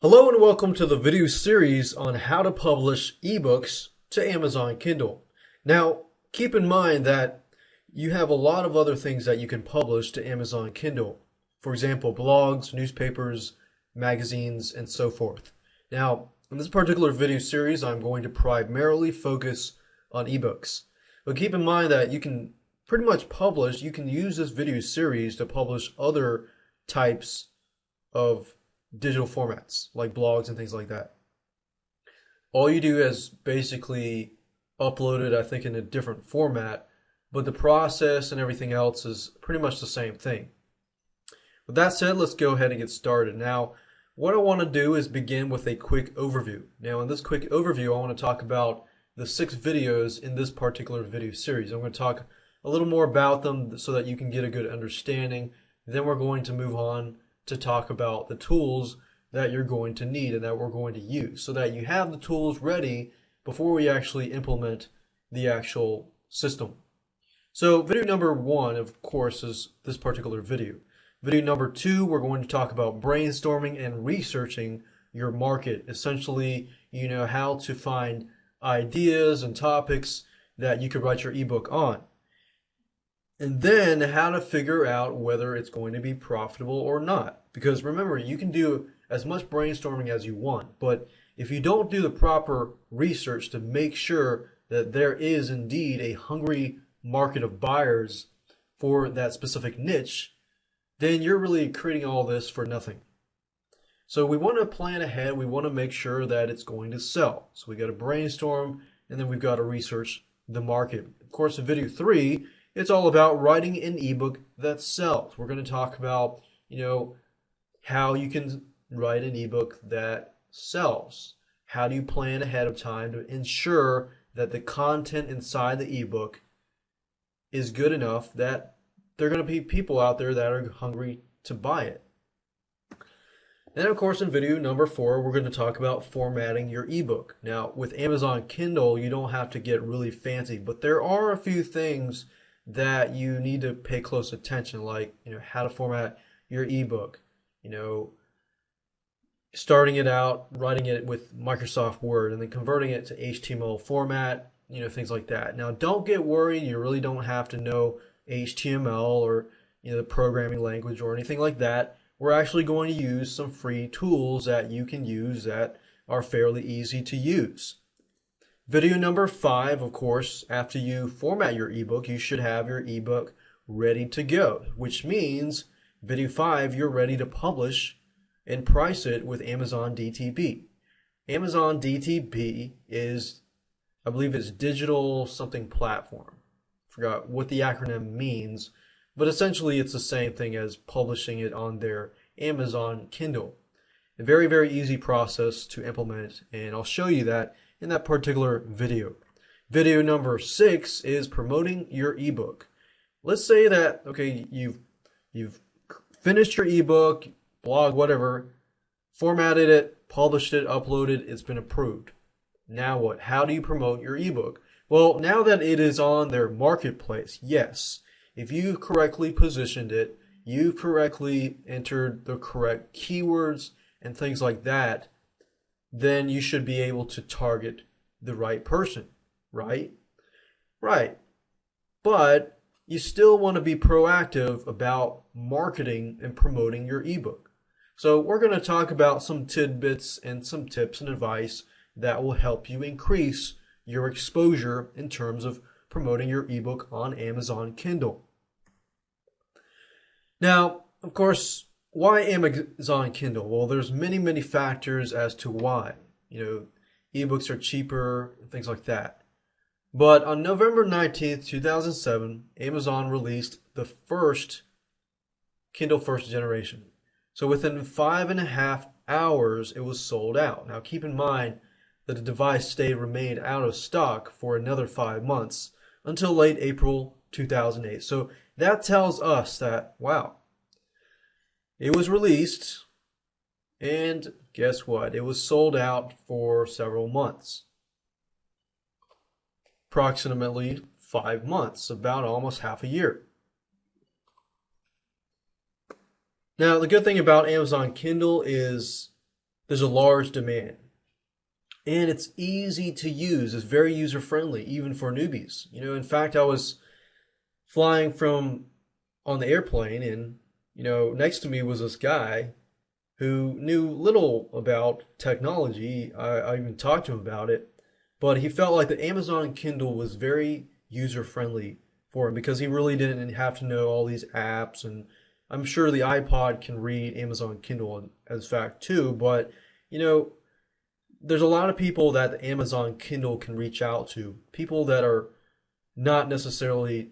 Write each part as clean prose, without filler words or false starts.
Hello and welcome to the video series on how to publish ebooks to Amazon Kindle. Now, keep in mind that you have a lot of other things that you can publish to Amazon Kindle. For example, blogs, newspapers, magazines, and so forth. Now, in this particular video series, I'm going to primarily focus on ebooks. But keep in mind that you can pretty much you can use this video series to publish other types of digital formats like blogs and things like that. All you do is basically upload it, I think, in a different format, but the process and everything else is pretty much the same thing. With that said, let's go ahead and get started. Now, what I want to do is begin with a quick overview. Now, in this quick overview, I want to talk about the 6 videos in this particular video series. I'm going to talk a little more about them so that you can get a good understanding. Then we're going to move on to talk about the tools that you're going to need and that we're going to use so that you have the tools ready before we actually implement the actual system. So video number 1, of course, is this particular video. Video number 2, we're going to talk about brainstorming and researching your market. Essentially, how to find ideas and topics that you could write your ebook on. And then how to figure out whether it's going to be profitable or not. Because remember, you can do as much brainstorming as you want, but if you don't do the proper research to make sure that there is indeed a hungry market of buyers for that specific niche, then you're really creating all this for nothing. So we want to plan ahead. We want to make sure that it's going to sell. So we got to brainstorm, and then we've got to research the market. Of course, in video 3, it's all about writing an ebook that sells. We're going to talk about, how you can write an ebook that sells. How do you plan ahead of time to ensure that the content inside the ebook is good enough that there are going to be people out there that are hungry to buy it. And of course, in video number 4, we're going to talk about formatting your ebook. Now, with Amazon Kindle, you don't have to get really fancy, but there are a few things that you need to pay close attention, like how to format your ebook, starting it out, writing it with Microsoft Word, and then converting it to HTML format, things like that. Now, don't get worried. You really don't have to know HTML or the programming language or anything like that. We're actually going to use some free tools that you can use that are fairly easy to use. Video number 5, of course, after you format your ebook, you should have your ebook ready to go, which means video 5, you're ready to publish and price it with Amazon DTP. Amazon DTP is, I believe it's digital something platform. Forgot what the acronym means, but essentially it's the same thing as publishing it on their Amazon Kindle. A very, very easy process to implement, and I'll show you that in that particular video. Video number 6 is promoting your ebook. Let's say that, okay, you've finished your ebook, blog, whatever, formatted it, published it, uploaded, it's been approved. Now what? How do you promote your ebook? Well, now that it is on their marketplace, yes, if you correctly positioned it, you correctly entered the correct keywords and things like that, then you should be able to target the right person, right? Right. But you still want to be proactive about marketing and promoting your ebook. So we're going to talk about some tidbits and some tips and advice that will help you increase your exposure in terms of promoting your ebook on Amazon Kindle. Now, of course, why Amazon Kindle? Well, there's many factors as to why. Ebooks are cheaper, things like that. But on November 19th, 2007, Amazon released the first Kindle first generation. So within 5.5 hours, it was sold out. Now keep in mind that the device remained out of stock for another 5 months until late April 2008. So that tells us that, wow, it was released, and guess what? It was sold out for several months. Approximately 5 months, about almost half a year. Now, the good thing about Amazon Kindle is there's a large demand. And it's easy to use. It's very user friendly, even for newbies. In fact, I was flying from on the airplane, and next to me was this guy who knew little about technology. I even talked to him about it, but he felt like the Amazon Kindle was very user friendly for him because he really didn't have to know all these apps. And I'm sure the iPod can read Amazon Kindle as fact too, but you know, there's a lot of people that the Amazon Kindle can reach out to, people that are not necessarily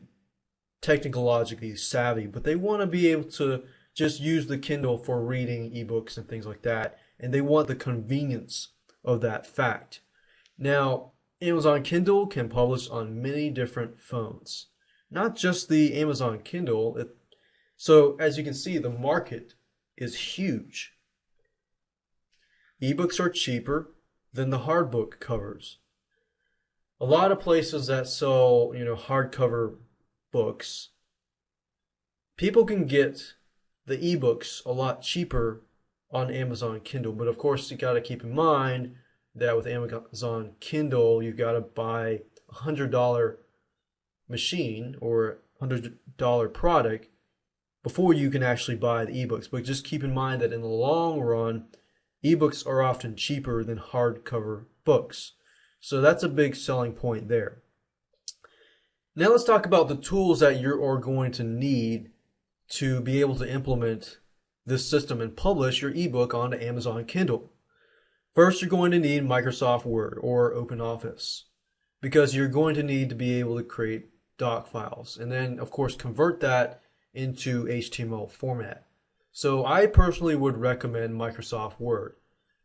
technologically savvy, but they want to be able to just use the Kindle for reading ebooks and things like that, and they want the convenience of that fact. Now, Amazon Kindle can publish on many different phones, not just the Amazon Kindle. So, as you can see, the market is huge. Ebooks are cheaper than the hardbook covers. A lot of places that sell, hardcover books, people can get the ebooks a lot cheaper on Amazon Kindle. But of course, you got to keep in mind that with Amazon Kindle, you got to buy $100 machine or $100 product before you can actually buy the ebooks. But just keep in mind that in the long run, ebooks are often cheaper than hardcover books. So that's a big selling point there. Now let's talk about the tools that you are going to need to be able to implement this system and publish your ebook onto Amazon Kindle. First, you're going to need Microsoft Word or OpenOffice because you're going to need to be able to create doc files and then, of course, convert that into HTML format. So I personally would recommend Microsoft Word.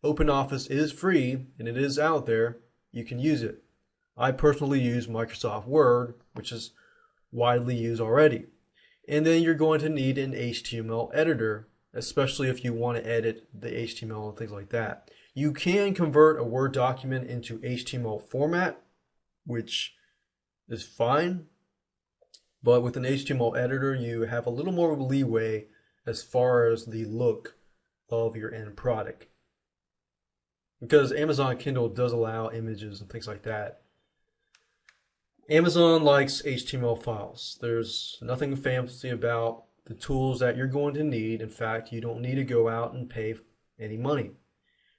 OpenOffice is free and it is out there. You can use it. I personally use Microsoft Word, which is widely used already. And then you're going to need an HTML editor, especially if you want to edit the HTML and things like that. You can convert a Word document into HTML format, which is fine. But with an HTML editor, you have a little more leeway as far as the look of your end product. Because Amazon Kindle does allow images and things like that. Amazon likes HTML files. There's nothing fancy about the tools that you're going to need. In fact, you don't need to go out and pay any money.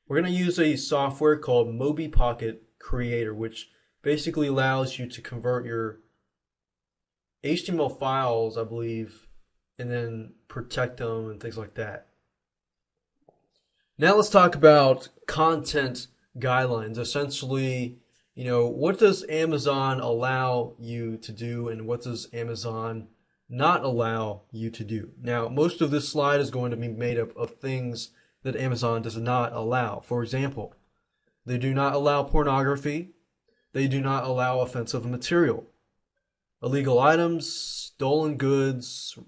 We're going to use a software called Mobi Pocket Creator, which basically allows you to convert your HTML files, I believe, and then protect them and things like that. Now let's talk about content guidelines. Essentially, what does Amazon allow you to do and what does Amazon not allow you to do? Now, most of this slide is going to be made up of things that Amazon does not allow. For example, they do not allow pornography. They do not allow offensive material, illegal items, stolen goods,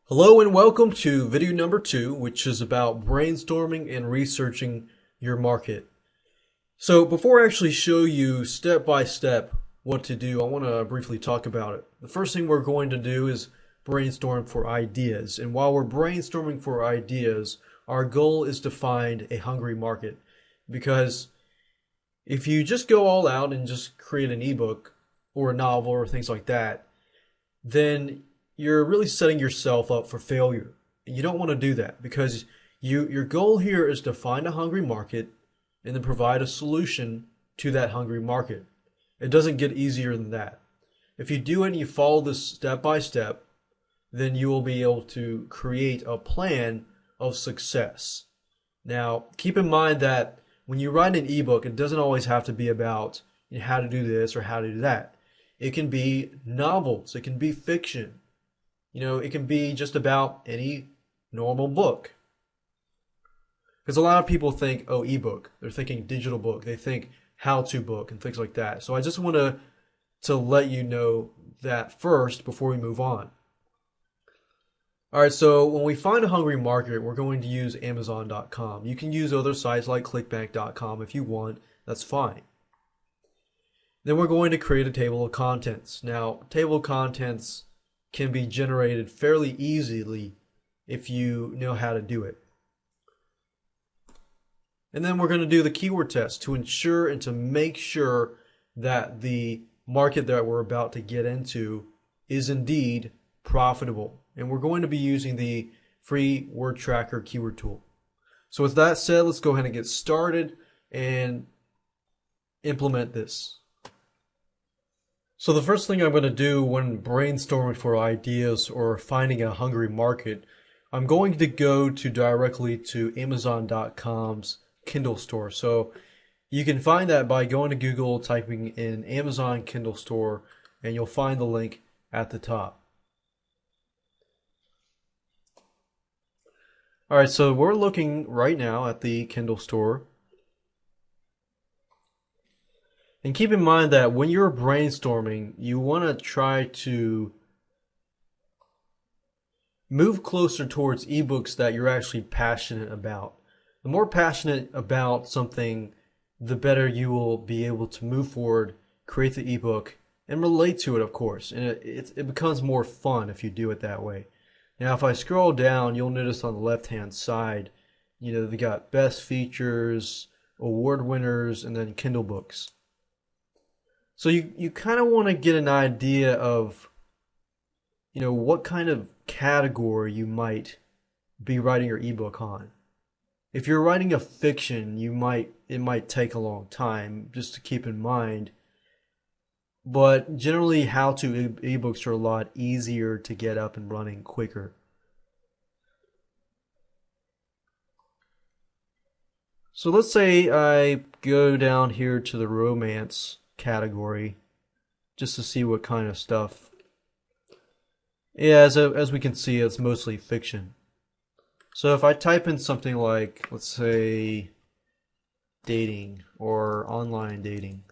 Hello and welcome to video number 2, which is about brainstorming and researching your market. So before I actually show you step by step what to do, I want to briefly talk about it. The first thing we're going to do is brainstorm for ideas. And while we're brainstorming for ideas, our goal is to find a hungry market. Because if you just go all out and just create an ebook or a novel or things like that, then you're really setting yourself up for failure. And you don't want to do that because your goal here is to find a hungry market and then provide a solution to that hungry market. It doesn't get easier than that. If you do it and you follow this step by step, then you will be able to create a plan of success. Now, keep in mind that when you write an ebook, it doesn't always have to be about how to do this or how to do that. It can be novels, it can be fiction. It can be just about any normal book. Because a lot of people think, oh, ebook. They're thinking digital book. They think how-to book and things like that. So I just want to let you know that first before we move on. All right, so when we find a hungry market, we're going to use Amazon.com. You can use other sites like ClickBank.com if you want. That's fine. Then we're going to create a table of contents. Now, table of contents can be generated fairly easily if you know how to do it. And then we're going to do the keyword test to ensure and to make sure that the market that we're about to get into is indeed profitable. And we're going to be using the free word tracker keyword tool. So with that said, let's go ahead and get started and implement this. So the first thing I'm going to do when brainstorming for ideas or finding a hungry market, I'm going to go directly to Amazon.com's Kindle store. So you can find that by going to Google, typing in Amazon Kindle store, and you'll find the link at the top. All right, so we're looking right now at the Kindle store. And keep in mind that when you're brainstorming, you want to try to move closer towards ebooks that you're actually passionate about. The more passionate about something, the better you will be able to move forward, create the ebook, and relate to it, of course. And it becomes more fun if you do it that way. Now, if I scroll down, you'll notice on the left-hand side, they got best features, award winners, and then Kindle books. So you kind of want to get an idea of, what kind of category you might be writing your ebook on. If you're writing a fiction, it might take a long time, just to keep in mind. But generally, how-to ebooks are a lot easier to get up and running quicker. So let's say I go down here to the romance category just to see what kind of stuff. Yeah, as we can see, it's mostly fiction. So if I type in something like, let's say, dating or online dating,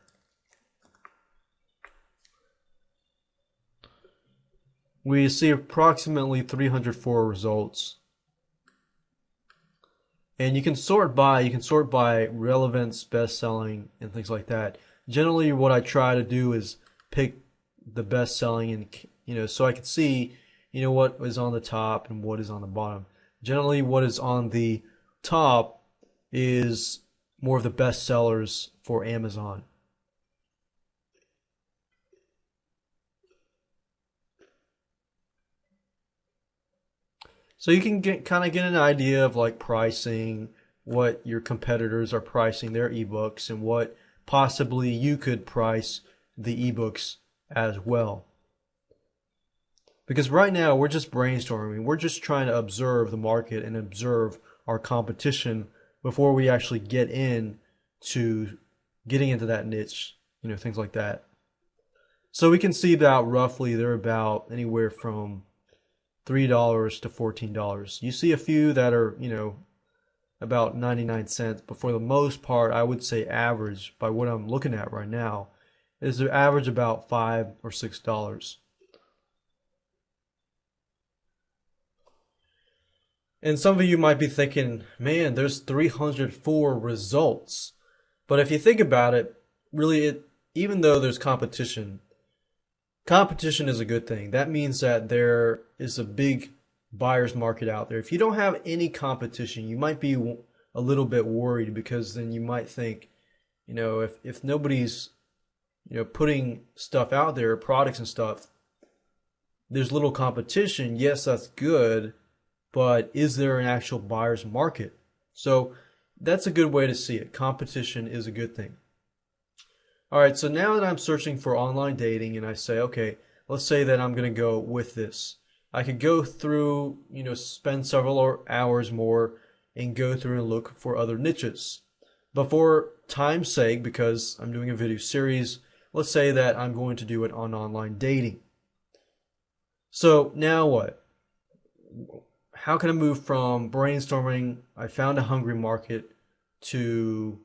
we see approximately 304 results. And you can sort by relevance, best-selling, and things like that. Generally, what I try to do is pick the best-selling, and so I can see, what is on the top and what is on the bottom. Generally, what is on the top is more of the best sellers for Amazon. So you can kind of get an idea of like pricing, what your competitors are pricing their ebooks, and what possibly you could price the ebooks as well. Because right now we're just brainstorming. We're just trying to observe the market and observe our competition before we actually get into getting into that niche, things like that. So we can see that roughly they're about anywhere from $3 to $14. You see a few that are, about 99 cents, but for the most part, I would say average, by what I'm looking at right now, is the average about $5 or $6. And some of you might be thinking, man, there's 304 results. But if you think about it, really, even though there's competition is a good thing. That means that there is a big buyer's market out there. If you don't have any competition, you might be a little bit worried, because then you might think, if nobody's, putting stuff out there, products and stuff, there's little competition. Yes, that's good, but is there an actual buyer's market? So that's a good way to see it. Competition is a good thing. All right, so now that I'm searching for online dating and I say, okay, let's say that I'm going to go with this. I could go through, spend several hours more and go through and look for other niches. But for time's sake, because I'm doing a video series, let's say that I'm going to do it on online dating. So now what? How can I move from brainstorming, I found a hungry market, to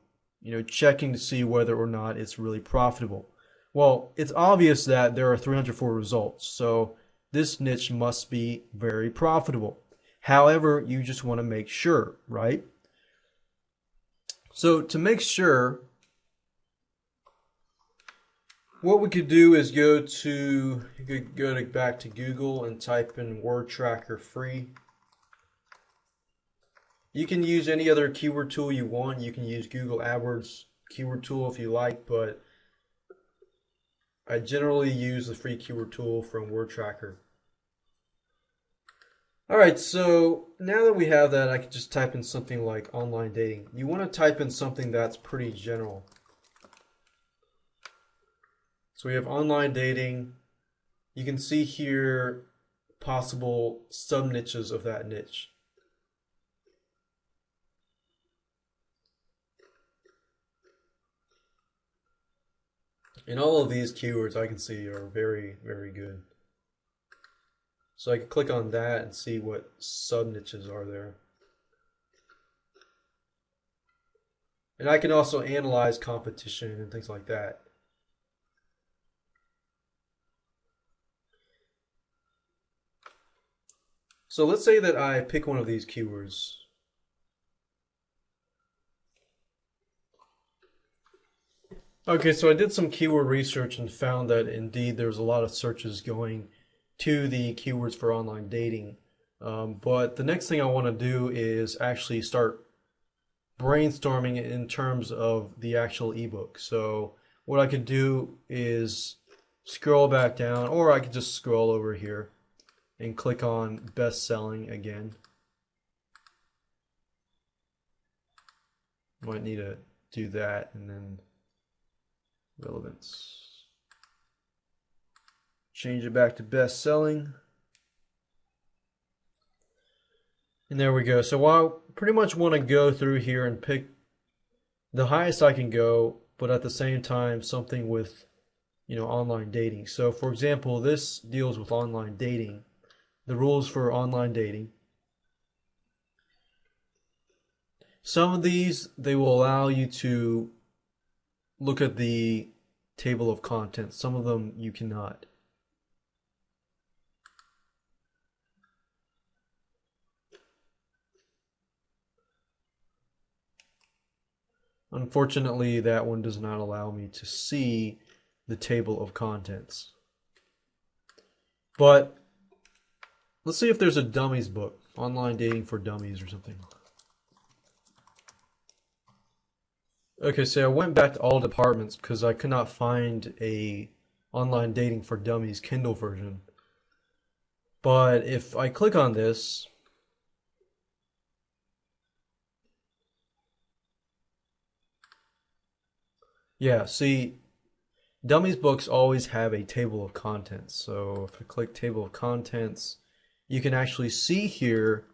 checking to see whether or not it's really profitable? Well, it's obvious that there are 304 results, so this niche must be very profitable. However, you just want to make sure, right? So to make sure, what we could do is go back to Google and type in word tracker free. You can use any other keyword tool you want. You can use Google AdWords keyword tool if you like, but I generally use the free keyword tool from Word Tracker. Alright, so now that we have that, I can just type in something like online dating. You want to type in something that's pretty general. So we have online dating. You can see here possible sub-niches of that niche. And all of these keywords I can see are very, very good. So I can click on that and see what sub-niches are there. And I can also analyze competition and things like that. So let's say that I pick one of these keywords. Okay, so I did some keyword research and found that indeed there's a lot of searches going to the keywords for online dating. But the next thing I want to do is actually start brainstorming in terms of the actual ebook. So what I could do is scroll back down, or I could just scroll over here and click on best selling again. Might need to do that, and then relevance. Change it back to best selling. And there we go. So I pretty much want to go through here and pick the highest I can go, but at the same time something with online dating. So for example, this deals with online dating. The rules for online dating. Some of these, they will allow you to look at the table of contents. Some of them you cannot. Unfortunately, that one does not allow me to see the table of contents. But let's see if there's a dummies book, online dating for dummies or something. Okay, so I went back to all departments because I could not find a online dating for dummies Kindle version. But if I click on this, yeah, see, dummies books always have a table of contents. So if I click table of contents, you can actually see here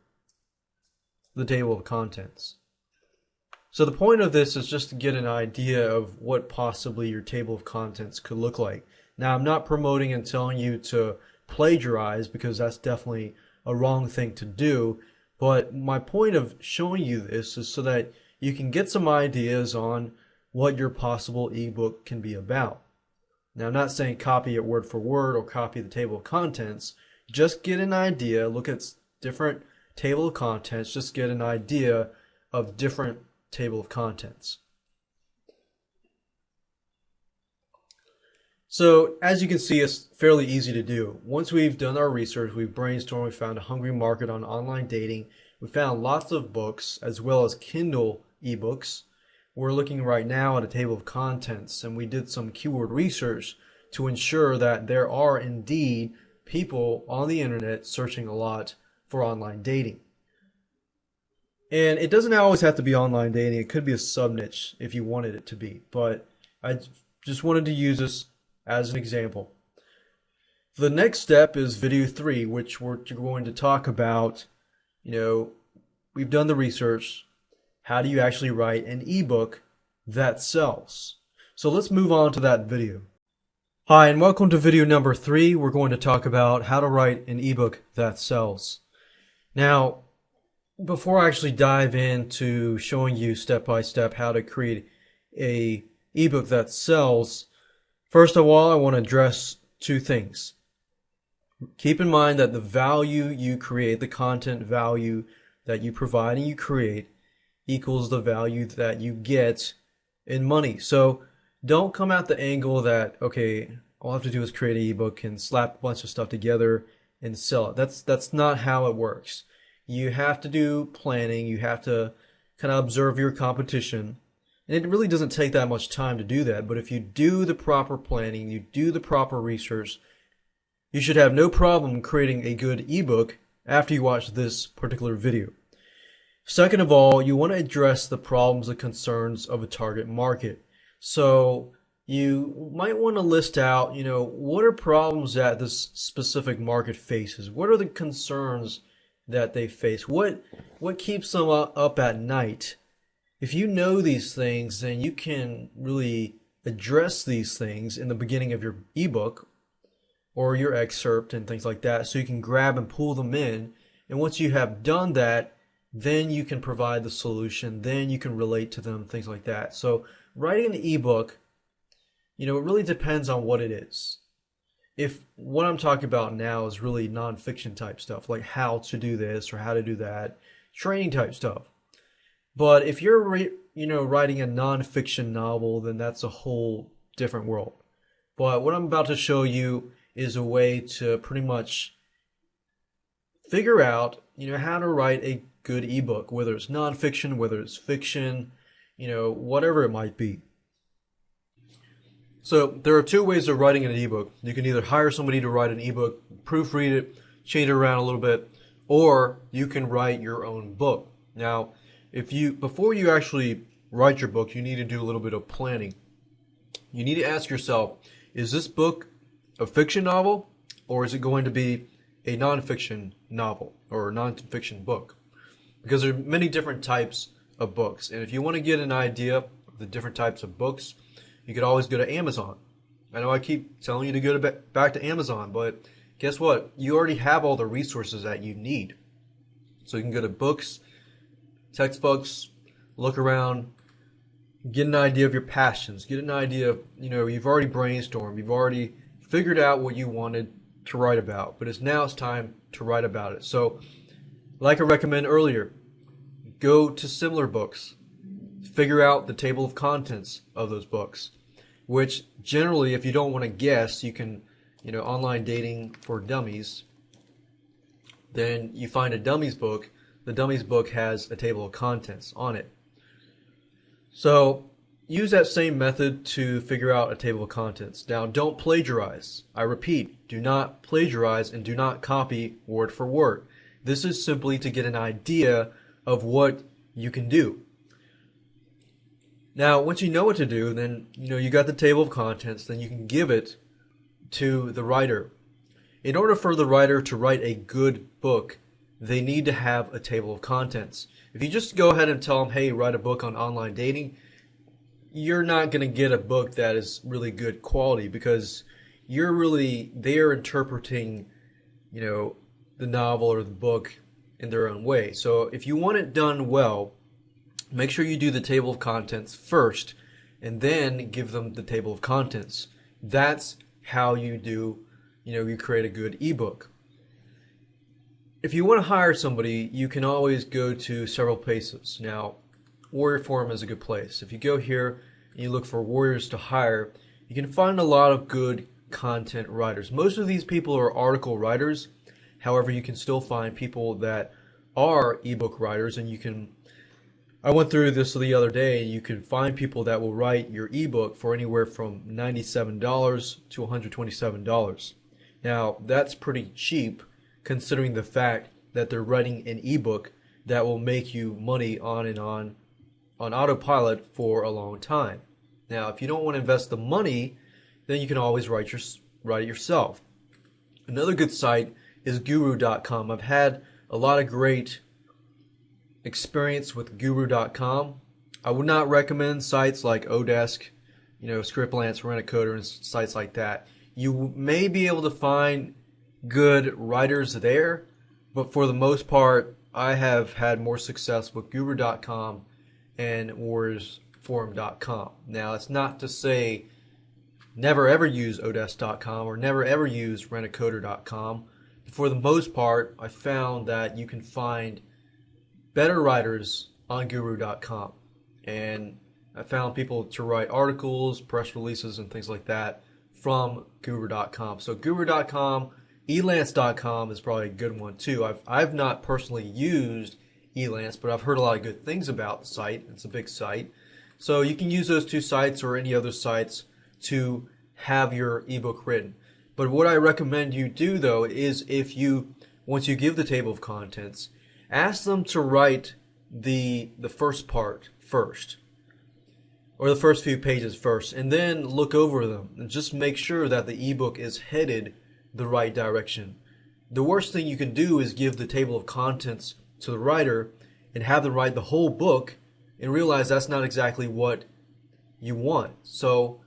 the table of contents. So the point of this is just to get an idea of what possibly your table of contents could look like. Now, I'm not promoting and telling you to plagiarize, because that's definitely a wrong thing to do. But my point of showing you this is so that you can get some ideas on what your possible ebook can be about. Now, I'm not saying copy it word for word or copy the table of contents. Just get an idea, look at different table of contents, just get an idea of different table of contents. So as you can see, it's fairly easy to do. Once we've done our research, we've brainstormed, we found a hungry market on online dating, we found lots of books as well as Kindle ebooks. We're looking right now at a table of contents, and we did some keyword research to ensure that there are indeed people on the internet searching a lot for online dating. And it doesn't always have to be online dating. It could be a sub-niche if you wanted it to be. But I just wanted to use this as an example. The next step is video 3, which we're going to talk about, we've done the research. How do you actually write an ebook that sells? So let's move on to that video. Hi, and welcome to video number 3. We're going to talk about how to write an ebook that sells. Now, before I actually dive into showing you step by step how to create a ebook that sells, first of all, I want to address two things. Keep in mind that the value you create, the content value that you provide and you create, equals the value that you get in money. So don't come at the angle that, okay, all I have to do is create an ebook and slap a bunch of stuff together and sell it. That's not how it works. You have to do planning. You have to kind of observe your competition. And it really doesn't take that much time to do that. But if you do the proper planning, you do the proper research, you should have no problem creating a good ebook after you watch this particular video. Second of all, you want to address the problems and concerns of a target market. So you might want to list out, what are problems that this specific market faces? What are the concerns that they face? What keeps them up at night? If you know these things, then you can really address these things in the beginning of your ebook or your excerpt and things like that, so you can grab and pull them in. And once you have done that, then you can provide the solution, then you can relate to them, things like that. So writing an ebook, it really depends on what it is. If what I'm talking about now is really nonfiction type stuff, like how to do this or how to do that, training type stuff. But if you're, writing a nonfiction novel, then that's a whole different world. But what I'm about to show you is a way to pretty much figure out, how to write a good ebook, whether it's nonfiction, whether it's fiction, whatever it might be. So there are two ways of writing an ebook. You can either hire somebody to write an ebook, proofread it, change it around a little bit, or you can write your own book. Now, before you actually write your book, you need to do a little bit of planning. You need to ask yourself, is this book a fiction novel, or is it going to be a nonfiction novel or a nonfiction book? Because there are many different types of books. And if you want to get an idea of the different types of books, you could always go to Amazon. I know I keep telling you to go back to Amazon, but guess what? You already have all the resources that you need. So you can go to books, textbooks, look around, get an idea of your passions, get an idea of, you've already brainstormed, you've already figured out what you wanted to write about, but it's time to write about it. So, like I recommended earlier, go to similar books, figure out the table of contents of those books, which generally, if you don't want to guess, you can, online dating for dummies, then you find a dummies book. The dummies book has a table of contents on it. So, use that same method to figure out a table of contents. Now, don't plagiarize. I repeat, do not plagiarize and do not copy word for word. This is simply to get an idea of what you can do. Now, once you know what to do, then, you got the table of contents, then you can give it to the writer. In order for the writer to write a good book, they need to have a table of contents. If you just go ahead and tell them, hey, write a book on online dating, you're not going to get a book that is really good quality, because they're interpreting, the novel or the book in their own way. So if you want it done well, make sure you do the table of contents first and then give them the table of contents. That's how you do, you create a good ebook. If you want to hire somebody, you can always go to several places. Now, Warrior Forum is a good place. If you go here and you look for warriors to hire, you can find a lot of good content writers. Most of these people are article writers. However, you can still find people that are ebook writers, and I went through this the other day, and you can find people that will write your ebook for anywhere from $97 to $127. Now, that's pretty cheap considering the fact that they're writing an ebook that will make you money on autopilot for a long time. Now, if you don't want to invest the money, then you can always write it yourself. Another good site is guru.com. I've had a lot of great experience with guru.com. I would not recommend sites like Odesk, Scriptlance, Rent-A-Coder, and sites like that. You may be able to find good writers there, but for the most part, I have had more success with Guru.com and WarriorsForum.com. Now, it's not to say never ever use Odesk.com or never ever use Rentacoder.com. For the most part, I found that you can find better writers on Guru.com. And I found people to write articles, press releases, and things like that from Guru.com. So Guru.com, Elance.com is probably a good one too. I've not personally used Elance, but I've heard a lot of good things about the site. It's a big site. So you can use those two sites or any other sites to have your ebook written. But what I recommend you do though is once you give the table of contents, ask them to write the first part first, or the first few pages first, and then look over them and just make sure that the ebook is headed the right direction. The worst thing you can do is give the table of contents to the writer and have them write the whole book and realize that's not exactly what you want. So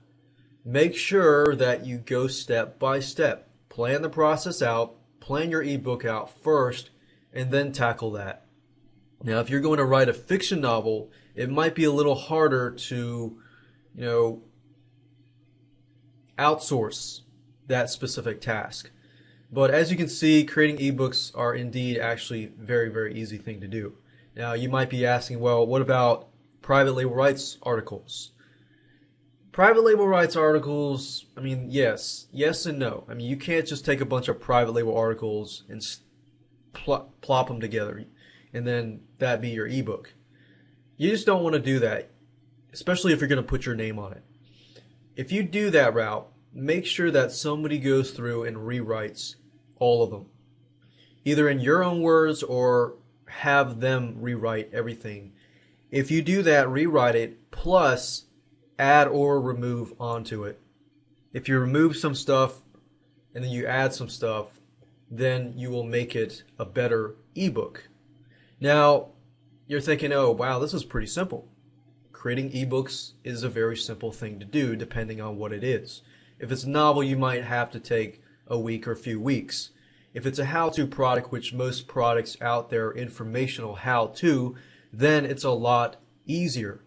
make sure that you go step by step. Plan the process out, plan your ebook out first, and then tackle that. Now, if you're going to write a fiction novel, it might be a little harder to, outsource that specific task. But as you can see, creating ebooks are indeed actually very, very easy thing to do. Now, you might be asking, well, what about private label rights articles? Private label rights articles, yes and no. You can't just take a bunch of private label articles and plop them together and then that be your ebook. You just don't want to do that, especially if you're going to put your name on it. If you do that route, make sure that somebody goes through and rewrites all of them, either in your own words or have them rewrite everything. If you do that, rewrite it, plus add or remove onto it. If you remove some stuff and then you add some stuff, then you will make it a better ebook. Now, you're thinking, oh, wow, this is pretty simple. Creating ebooks is a very simple thing to do depending on what it is. If it's a novel, you might have to take a week or a few weeks. If it's a how-to product, which most products out there are informational how-to, then it's a lot easier.